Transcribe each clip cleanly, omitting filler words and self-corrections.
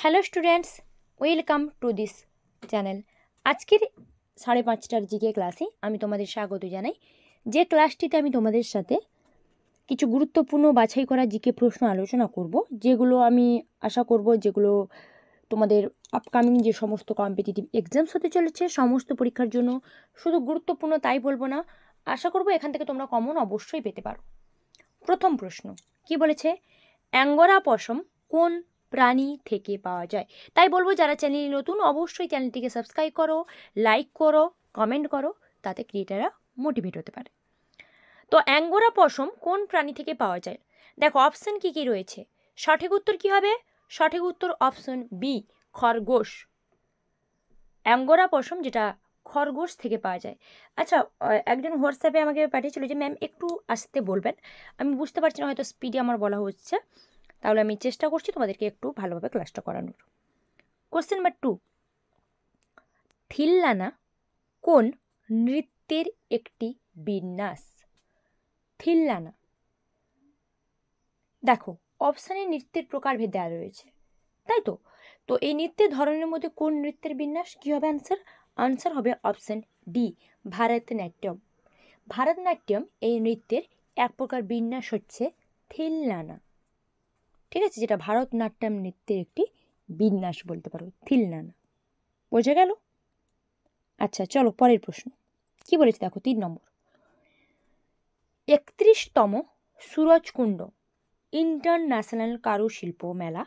Hello students, welcome to this channel. আজকের 5:30টার GK ক্লাসে আমি তোমাদের স্বাগত জানাই। যে ক্লাসটিতে আমি তোমাদের সাথে কিছু গুরুত্বপূর্ণ বাছাই করা জিকে প্রশ্ন আলোচনা করব, যেগুলো আমি আশা করব যেগুলো তোমাদের আপকামিং যে সমস্ত কম্পিটিটিভ এক্সামস হতে চলেছে সমস্ত পরীক্ষার জন্য শুধু গুরুত্বপূর্ণ তাই বলবো না, আশা করব এখান থেকে তোমরা কমন অবশ্যই পেতে পারো। প্রথম প্রশ্ন কি বলেছে, অ্যাঙ্গোরা পশম কোন প্রাণী থেকে পাওয়া যায়? তাই বলবো যারা চ্যানেলে নতুন অবশ্যই চ্যানেলটিকে সাবস্ক্রাইব করো, লাইক করো, কমেন্ট করো, তাতে ক্রিয়েটাররা মোটিভেট হতে পারে। তো অ্যাঙ্গোরা পশম কোন প্রাণী থেকে পাওয়া যায়? দেখো অপশন কি কি রয়েছে, সঠিক উত্তর কি হবে? সঠিক উত্তর অপশন বি, খরগোশ। অ্যাঙ্গোরা পশম যেটা খরগোশ থেকে পাওয়া যায়। আচ্ছা, একজন হোয়াটসঅ্যাপে আমাকে পাঠিয়েছিল যে ম্যাম একটু আসতে বলবেন, আমি বুঝতে পারছি না, হয়তো স্পিডে আমার বলা হচ্ছে, তাহলে আমি চেষ্টা করছি তোমাদেরকে একটু ভালোভাবে ক্লাসটা করানোর। কোশ্চেন নাম্বার 2, থিল্লানা কোন নৃত্যের একটি বিন্যাস? থিল্লানা, দেখো অপশানে নৃত্যের প্রকারভেদ দেওয়া রয়েছে, তাই তো? তো এই নৃত্যের ধরনের মধ্যে কোন নৃত্যের বিন্যাস? কী হবে অ্যান্সার? আনসার হবে অপশান ডি, ভারতনাট্যম। ভারতনাট্যম এই নৃত্যের এক প্রকার বিন্যাস হচ্ছে থিল্লানা, ঠিক আছে, যেটা ভারতনাট্যম নৃত্যের একটি বিন্যাস বলতে পারো, থিল্লানা। বোঝা গেল? আচ্ছা চলো পরের প্রশ্ন কি বলেছে দেখো, 3 নম্বর। 31তম সুরজকুণ্ড ইন্টারন্যাশনাল কারুশিল্প মেলা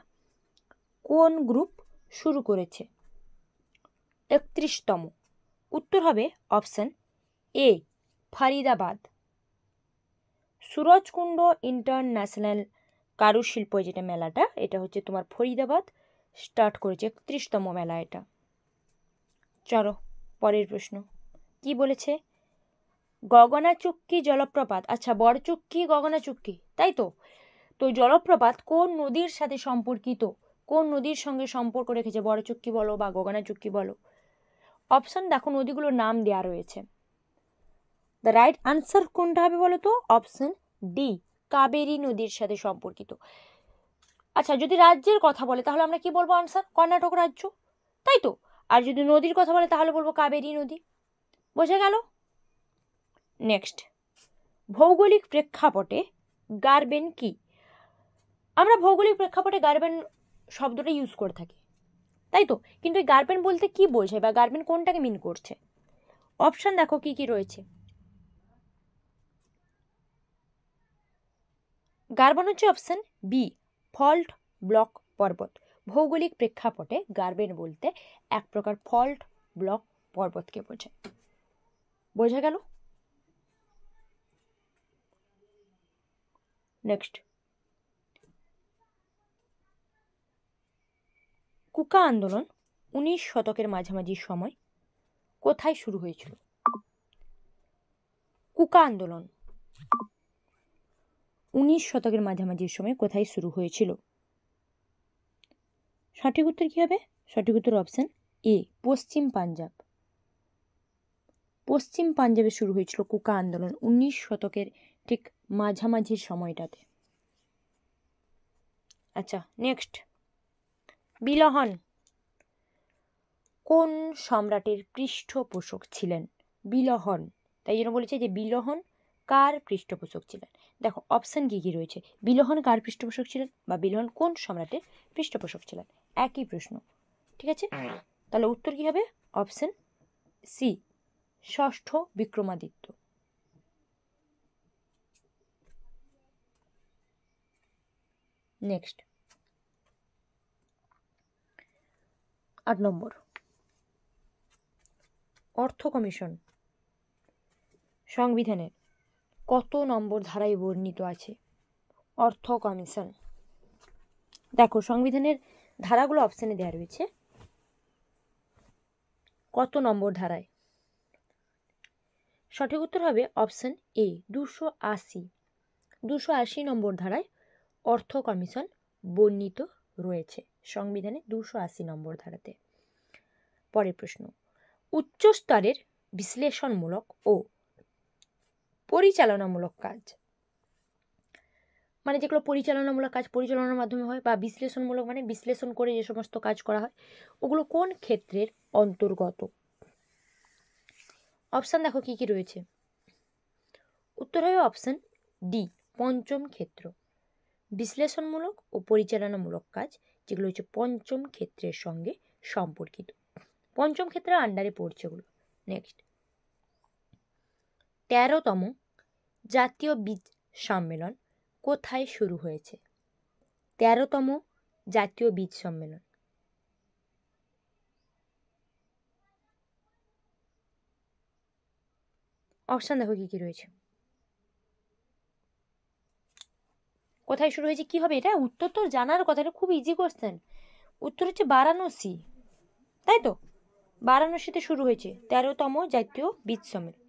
কোন গ্রুপ শুরু করেছে? 31তম, উত্তর হবে অপশন এ, ফরিদাবাদ। সুরজকুণ্ড ইন্টারন্যাশনাল কারুশিল্প যেটা মেলাটা, এটা হচ্ছে তোমার ফরিদাবাদ স্টার্ট করেছে, 31তম মেলা এটা। চলো পরের প্রশ্ন কি বলেছে, গগনাচুক্কি জলপ্রপাত, আচ্ছা বড়চুক্কি গগনাচুক্কি, তাই তো? তো জলপ্রপাত কোন নদীর সাথে সম্পর্কিত? কোন নদীর সঙ্গে সম্পর্ক রেখেছে? বড়চুক্কি বলো বা গগনাচুক্কি বলো, অপশন দেখো নদীগুলোর নাম দেওয়া রয়েছে। দ্য রাইট আনসার কোনটা হবে বলো তো? অপশন ডি, কাবেরী নদীর সাথে সম্পর্কিত। আচ্ছা যদি রাজ্যের কথা বলে তাহলে আমরা কি বলবো আনসার? কর্ণাটক রাজ্য, তাই তো? আর যদি নদীর কথা বলে তাহলে বলবো কাবেরী নদী। বোঝা গেল? নেক্সট, ভৌগোলিক প্রেক্ষাপটে গার্বেন কি? আমরা ভৌগোলিক প্রেক্ষাপটে গার্বেন শব্দটা ইউজ করে থাকি, তাই তো? কিন্তু এই গার্বেন বলতে কি বোঝায় বা গার্বেন কোনটাকে মিন করছে? অপশন দেখো কি কি রয়েছে। গার্বেন হচ্ছে অপশন বি, ফল্ট ব্লক পর্বত। ভৌগোলিক প্রেক্ষাপটে গার্বেন বলতে এক প্রকার ফল্ট ব্লক পর্বতকে বোঝায়। বোঝা গেল? নেক্সট, কুকা আন্দোলন 19 শতকের মাঝামাঝি সময় কোথায় শুরু হয়েছিল? কুকা আন্দোলন 19 শতকের মাঝামাঝি সময় কোথায় শুরু হয়েছিল? সঠিক উত্তর কি হবে? সঠিক উত্তর অপশন এ, পশ্চিম পাঞ্জাব। পশ্চিম পাঞ্জাবে শুরু হয়েছিল কুকা আন্দোলন 19 শতকের ঠিক মাঝামাঝি সময়টাতে। আচ্ছা নেক্সট, বিলহন কোন সম্রাটের পৃষ্ঠপোষক ছিলেন? বিলহন, তাই জন্য বলেছে যে বিলহন কার পৃষ্ঠপোষক ছিলেন। দেখো অপশন কি কি রয়েছে, বিলহন কার পৃষ্ঠপোষক ছিলেন বা বিলহন কোন সম্রাটের পৃষ্ঠপোষক ছিলেন, একই প্রশ্ন, ঠিক আছে? তাহলে উত্তর কি হবে? অপশন সি, ষষ্ঠ বিক্রমাদিত্য। নেক্সট 8 নম্বর, অর্থ কমিশন সংবিধানের কত নম্বর ধারায় বর্ণিত আছে? অর্থ কমিশন, দেখো সংবিধানের ধারাগুলো অপশানে দেওয়া রয়েছে, কত নম্বর ধারায়? সঠিক উত্তর হবে অপশন এ, 280। 280 নম্বর ধারায় অর্থ কমিশন বর্ণিত রয়েছে সংবিধানে, 280 নম্বর ধারাতে। পরের প্রশ্ন, উচ্চ স্তরের বিশ্লেষণমূলক ও পরিচালনামূলক কাজ মানে যেগুলো পরিচালনামূলক কাজ পরিচালনার মাধ্যমে হয়, বা বিশ্লেষণমূলক মানে বিশ্লেষণ করে যে সমস্ত কাজ করা হয়, ওগুলো কোন ক্ষেত্রের অন্তর্গত? অপশান দেখো কি কি রয়েছে। উত্তর হবে অপশান ডি, পঞ্চম ক্ষেত্র। বিশ্লেষণমূলক ও পরিচালনামূলক কাজ যেগুলো হচ্ছে পঞ্চম ক্ষেত্রের সঙ্গে সম্পর্কিত, পঞ্চম ক্ষেত্রের আন্ডারে পড়ছে ওগুলো। নেক্সট, 13তম জাতীয় বীজ সম্মেলন কোথায় শুরু হয়েছে? 13তম জাতীয় বীজ সম্মেলন। অপশান দেখো কি কি রয়েছে। কোথায় শুরু হয়েছে, কি হবে এটা? উত্তর তো জানার কথা, এটা খুব ইজি কোশ্চেন। উত্তর হচ্ছে বারাণসী, তাই তো? বারাণসীতে শুরু হয়েছে 13তম জাতীয় বীজ সম্মেলন।